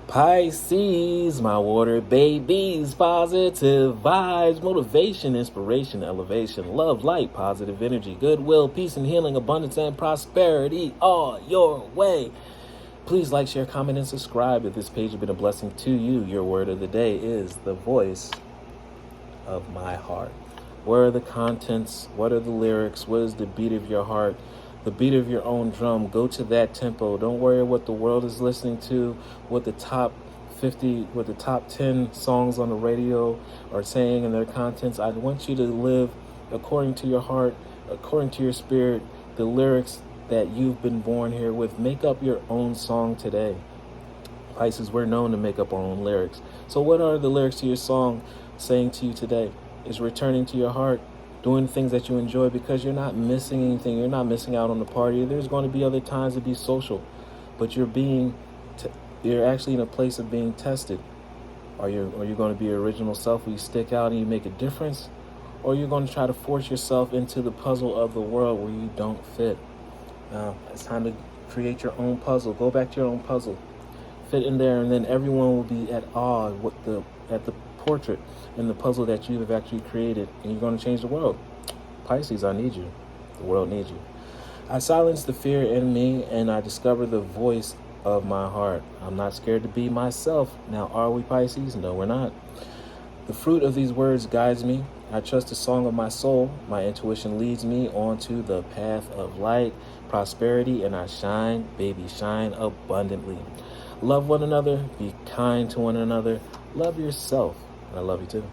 Pisces, my water babies, positive vibes, motivation, inspiration, elevation, love, light, positive energy, goodwill, peace and healing, abundance and prosperity all your way. Please like, share, comment, and subscribe if this page has been a blessing to you. Your word of the day is the voice of my heart. Where are the contents? What are the lyrics? What is the beat of your heart? The beat of your own drum. Go to that tempo. Don't worry what the world is listening to, what the top 50, what the top 10 songs on the radio are saying in their contents. I want you to live according to your heart, according to your spirit, the lyrics that you've been born here with. Make up your own song today. Pisces, we're known to make up our own lyrics. So what are the lyrics to your song saying to you today? Is returning to your heart, doing things that you enjoy, because you're not missing anything. You're not missing out on the party. There's going to be other times to be social, but you're actually in a place of being tested. Are you going to be your original self where you stick out and you make a difference? Or you're going to try to force yourself into the puzzle of the world where you don't fit? Now, it's time to create your own puzzle. Go back to your own puzzle. Fit in there, and then everyone will be at awe at the portrait and the puzzle that you have actually created, and you're going to change the world. Pisces, I need you. The world needs you. I silence the fear in me, and I discover the voice of my heart. I'm not scared to be myself. Now, are we, Pisces? No, we're not. The fruit of these words guides me. I trust the song of my soul. My intuition leads me onto the path of light, prosperity, and I shine, baby, shine abundantly. Love one another. Be kind to one another. Love yourself. I love you too.